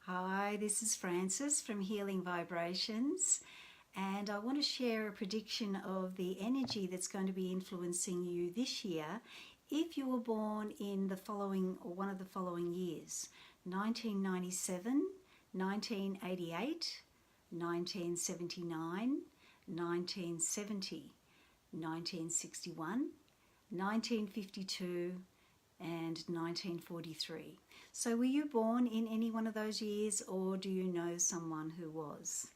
Hi, this is Frances from Healing Vibrations, and I want to share a prediction of the energy that's going to be influencing you this year if you were born in the following or one of the following years: 1997, 1988, 1979, 1970, 1961, 1952, and 1943. So were you born in any one of those years, or do you know someone who was?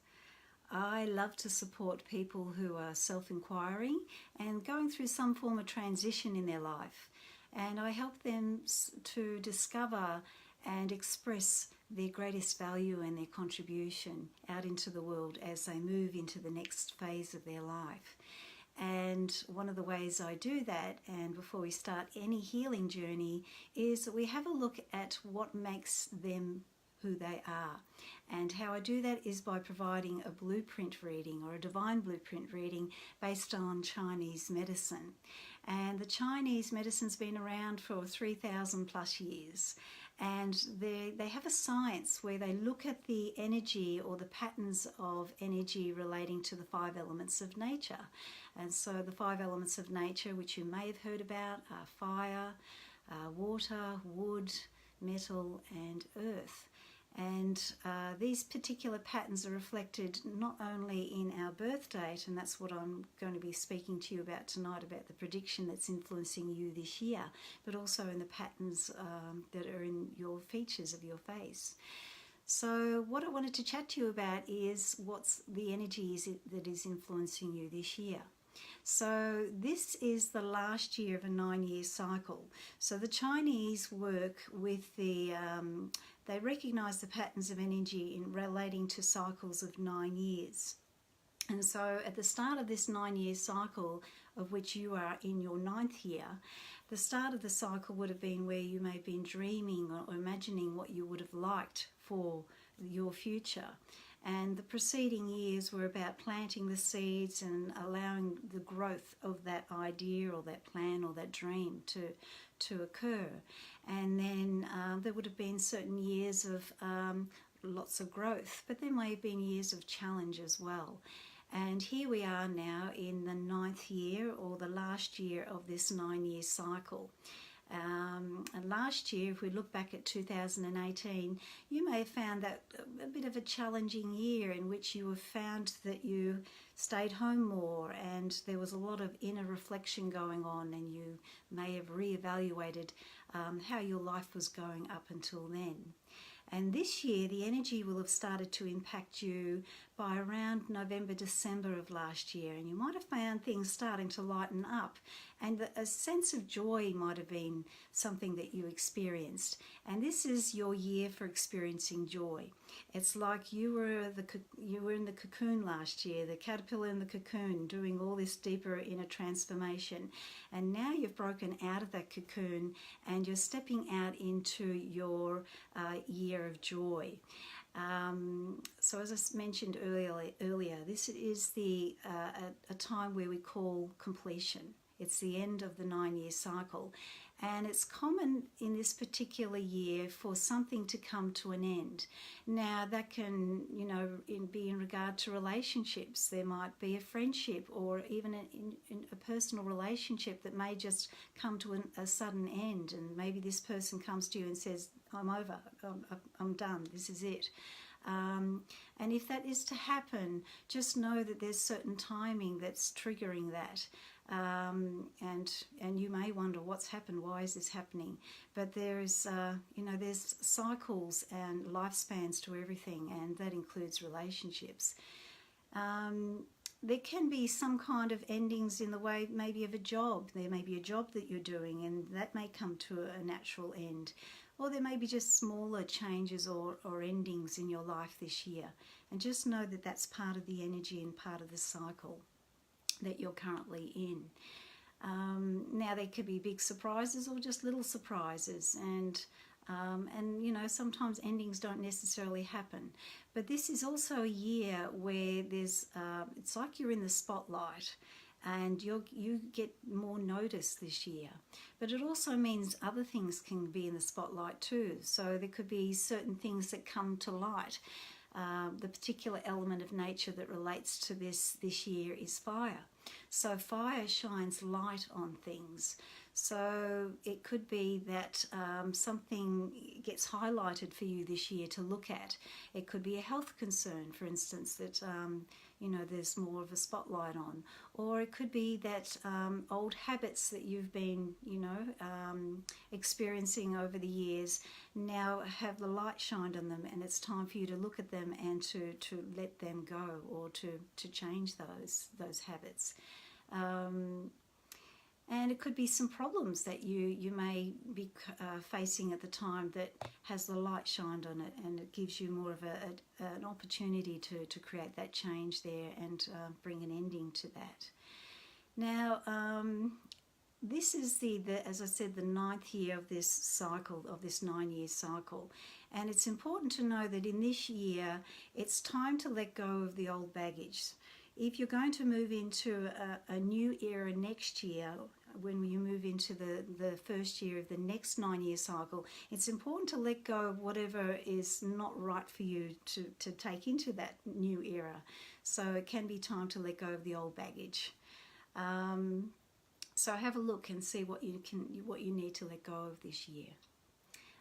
I love to support people who are self-inquiring and going through some form of transition in their life. And I help them to discover and express their greatest value and their contribution out into the world as they move into the next phase of their life. And one of the ways I do that, and before we start any healing journey, is that we have a look at what makes them who they are. And how I do that is by providing a blueprint reading or a divine blueprint reading based on Chinese medicine. And the Chinese medicine's been around for 3,000 plus years. And they have a science where they look at the energy or the patterns of energy relating to the 5 elements of nature. And so the 5 elements of nature, which you may have heard about, are fire, water, wood, metal, and earth. And these particular patterns are reflected not only in our birth date, and that's what I'm going to be speaking to you about tonight, about the prediction that's influencing you this year, but also in the patterns that are in your features of your face. So what I wanted to chat to you about is what's the energy that is influencing you this year. So this is the last year of a 9-year cycle. So the Chinese work with they recognize the patterns of energy in relating to cycles of 9 years. And so at the start of this 9-year cycle, of which you are in your 9th year, the start of the cycle would have been where you may have been dreaming or imagining what you would have liked for your future. And the preceding years were about planting the seeds and allowing the growth of that idea or that plan or that dream to occur. And then there would have been certain years of lots of growth, but there may have been years of challenge as well. And here we are now in the 9th year, or the last year of this 9-year cycle. And last year, if we look back at 2018, you may have found that a bit of a challenging year in which you have found that you stayed home more and there was a lot of inner reflection going on, and you may have reevaluated how your life was going up until then. And this year, the energy will have started to impact you by around November, December of last year. And you might have found things starting to lighten up. And a sense of joy might have been something that you experienced. And this is your year for experiencing joy. It's like you were in the cocoon last year, the caterpillar in the cocoon, doing all this deeper inner transformation. And now you've broken out of that cocoon and you're stepping out into your year of joy. So as I mentioned earlier, this is a time where we call completion. It's the end of the 9-year cycle. And it's common in this particular year for something to come to an end. Now that can, be in regard to relationships. There might be a friendship or even in a personal relationship that may just come to a sudden end. And maybe this person comes to you and says, I'm over, I'm done, this is it. And if that is to happen, just know that there's certain timing that's triggering that. And you may wonder what's happened, why is this happening? But there's cycles and lifespans to everything, and that includes relationships. There can be some kind of endings in the way maybe of a job. There may be a job that you're doing and that may come to a natural end. Or there may be just smaller changes or endings in your life this year. And just know that that's part of the energy and part of the cycle that you're currently in. Now there could be big surprises or just little surprises, and sometimes endings don't necessarily happen. But this is also a year where there's it's like you're in the spotlight, and you get more notice this year. But it also means other things can be in the spotlight too. So there could be certain things that come to light. The particular element of nature that relates to this year is fire. So fire shines light on things. So it could be that something gets highlighted for you this year to look at. It could be a health concern, for instance, that there's more of a spotlight on. Or it could be that old habits that you've been, experiencing over the years now have the light shined on them, and it's time for you to look at them and to let them go, or to change those habits. And it could be some problems that you may be facing at the time that has the light shined on it, and it gives you more of an opportunity to create that change there and bring an ending to that. Now, this is as I said, the 9th year of this cycle, of this 9-year cycle. And it's important to know that in this year, it's time to let go of the old baggage. If you're going to move into a new era next year, when you move into the first year of the next 9-year cycle, it's important to let go of whatever is not right for you to take into that new era. So it can be time to let go of the old baggage. So have a look and see what you need to let go of this year.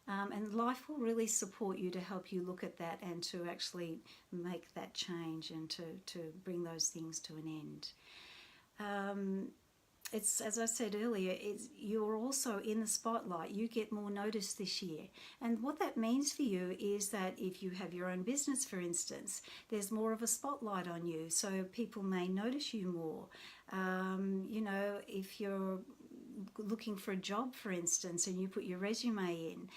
And life will really support you to help you look at that and to actually make that change and to bring those things to an end. It's, as I said earlier, you're also in the spotlight. You get more notice this year. And what that means for you is that if you have your own business, for instance, there's more of a spotlight on you, so people may notice you more. If you're looking for a job, for instance, and you put your resume in,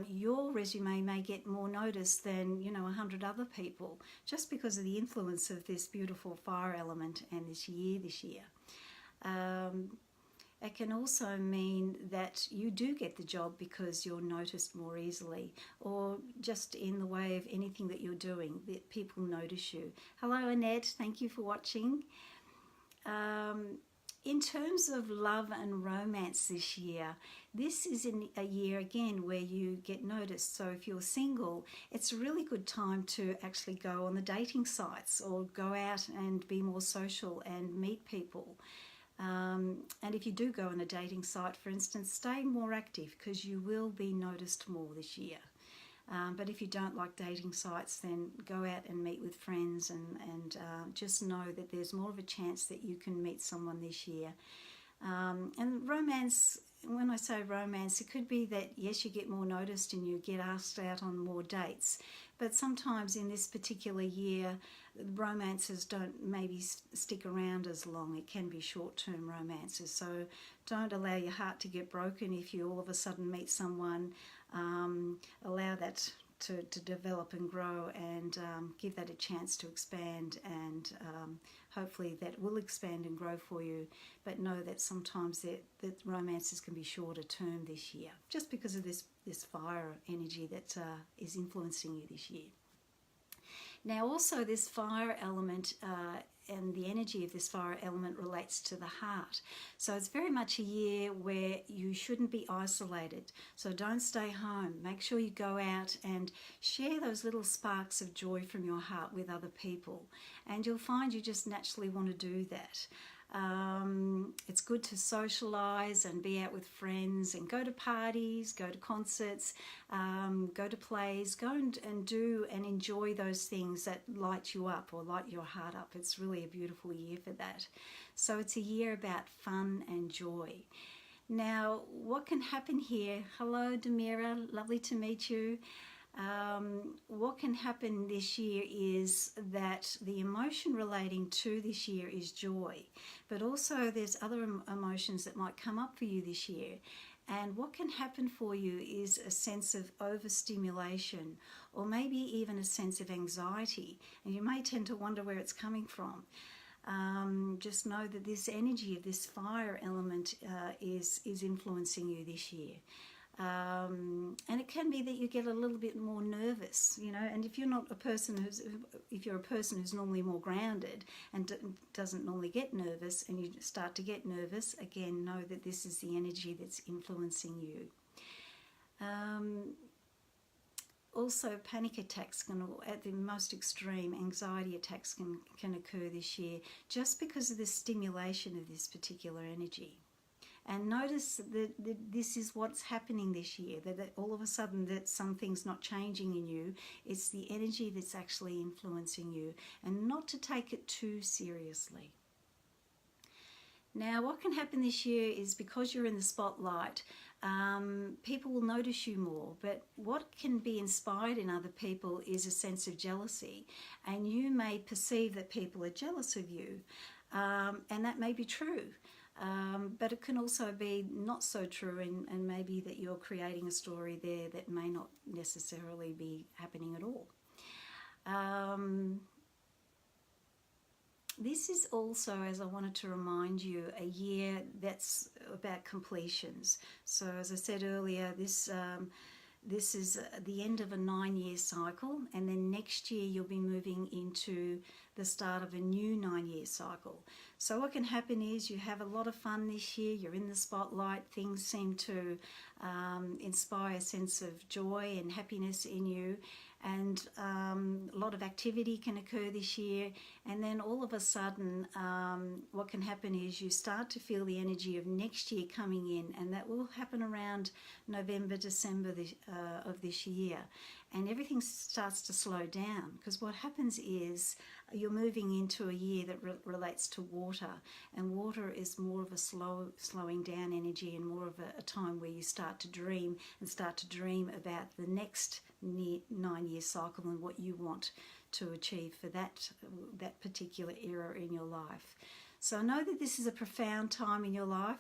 your resume may get more notice than 100 other people, just because of the influence of this beautiful fire element and this year. It can also mean that you do get the job because you're noticed more easily, or just in the way of anything that you're doing, that people notice you. Hello, Annette. Thank you for watching. In terms of love and romance this year, this is a year again where you get noticed. So if you're single, it's a really good time to actually go on the dating sites or go out and be more social and meet people. And if you do go on a dating site, for instance, stay more active because you will be noticed more this year. But if you don't like dating sites, then go out and meet with friends and just know that there's more of a chance that you can meet someone this year. And romance, when I say romance, it could be that, yes, you get more noticed and you get asked out on more dates. But sometimes in this particular year, romances don't maybe stick around as long. It can be short-term romances. So don't allow your heart to get broken if you all of a sudden meet someone. Allow that to develop and grow, and give that a chance to expand, and hopefully that will expand and grow for you. But know that sometimes that romances can be shorter term this year, just because of this fire energy that is influencing you this year. Now also this fire element and the energy of this fire element relates to the heart. So it's very much a year where you shouldn't be isolated. So don't stay home. Make sure you go out and share those little sparks of joy from your heart with other people. And you'll find you just naturally want to do that. It's good to socialise and be out with friends and go to parties, go to concerts, go to plays, go and do and enjoy those things that light you up or light your heart up. It's really a beautiful year for that. So it's a year about fun and joy. Now, what can happen here? Hello, Demira, lovely to meet you. What can happen this year is that the emotion relating to this year is joy, but also there's other emotions that might come up for you this year. And what can happen for you is a sense of overstimulation, or maybe even a sense of anxiety. And you may tend to wonder where it's coming from. Just know that this energy of this fire element is influencing you this year. And it can be that you get a little bit more nervous, you know, and if you're a person who's normally more grounded and doesn't normally get nervous, and you start to get nervous, again, know that this is the energy that's influencing you. Also, panic attacks at the most extreme, anxiety attacks can occur this year just because of the stimulation of this particular energy. And notice that this is what's happening this year, that all of a sudden that something's not changing in you. It's the energy that's actually influencing you, and not to take it too seriously. Now, what can happen this year is, because you're in the spotlight, people will notice you more, but what can be inspired in other people is a sense of jealousy, and you may perceive that people are jealous of you, and that may be true. But it can also be not so true, and maybe that you're creating a story there that may not necessarily be happening at all. This is also, as I wanted to remind you, a year that's about completions. So as I said earlier, this is the end of a 9-year cycle, and then next year you'll be moving into the start of a new 9-year cycle. So what can happen is you have a lot of fun this year, you're in the spotlight, things seem to inspire a sense of joy and happiness in you, and a lot of activity can occur this year, and then all of a sudden what can happen is you start to feel the energy of next year coming in, and that will happen around November, December of this year, and everything starts to slow down, because what happens is you're moving into a year that relates to water, and water is more of a slowing down energy, and more of a time where you start to dream about the next 9-year cycle and what you want to achieve for that particular era in your life. So know that this is a profound time in your life.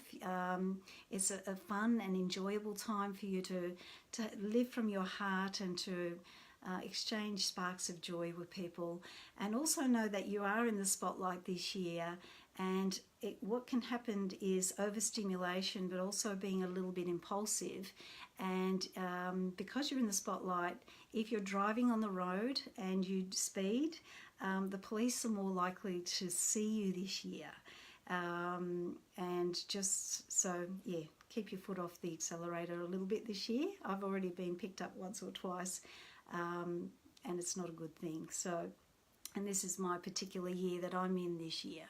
It's a fun and enjoyable time for you to live from your heart and to exchange sparks of joy with people. And also know that you are in the spotlight this year, and what can happen is overstimulation, but also being a little bit impulsive. And because you're in the spotlight, if you're driving on the road and you speed, the police are more likely to see you this year. And just so, yeah, keep your foot off the accelerator a little bit this year. I've already been picked up once or twice, and it's not a good thing. So, and this is my particular year that I'm in this year.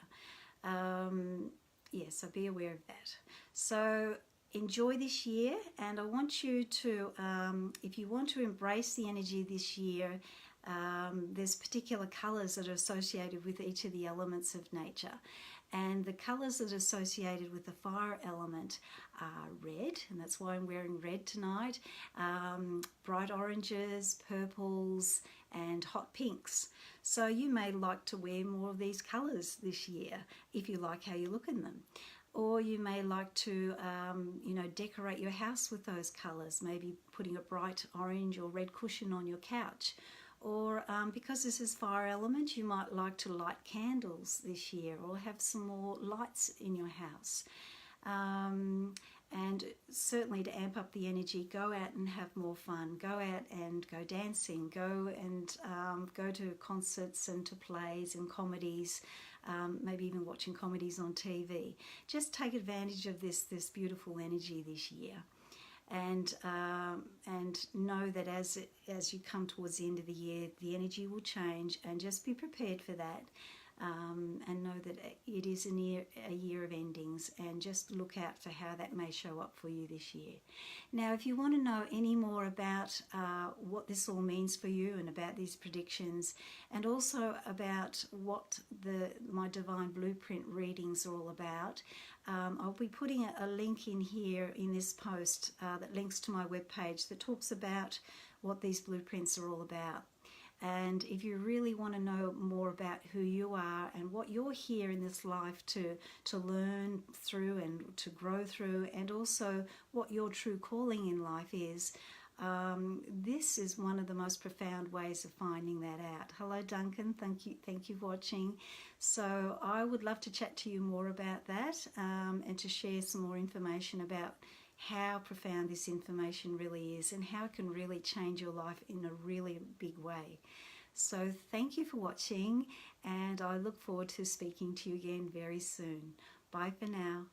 Yeah, so be aware of that. So enjoy this year, and I want you to, if you want to embrace the energy this year, there's particular colours that are associated with each of the elements of nature. And the colours that are associated with the fire element are red, and that's why I'm wearing red tonight, bright oranges, purples, and hot pinks. So you may like to wear more of these colours this year if you like how you look in them. Or you may like to, decorate your house with those colours, maybe putting a bright orange or red cushion on your couch. Or because this is fire element, you might like to light candles this year, or have some more lights in your house. And certainly to amp up the energy, go out and have more fun. Go out and go dancing. Go and go to concerts and to plays and comedies. Maybe even watching comedies on TV. Just take advantage of this beautiful energy this year. And know that as you come towards the end of the year, the energy will change, and just be prepared for that. And know that it is a year of endings, and just look out for how that may show up for you this year. Now, if you want to know any more about what this all means for you, and about these predictions, and also about what my Divine Blueprint readings are all about, I'll be putting a link in here in this post that links to my webpage that talks about what these blueprints are all about. And if you really want to know more about who you are and what you're here in this life to learn through and to grow through, and also what your true calling in life is, this is one of the most profound ways of finding that out. Hello, Duncan. Thank you for watching. So I would love to chat to you more about that, and to share some more information about how profound this information really is and how it can really change your life in a really big way. So thank you for watching, and I look forward to speaking to you again very soon. Bye for now.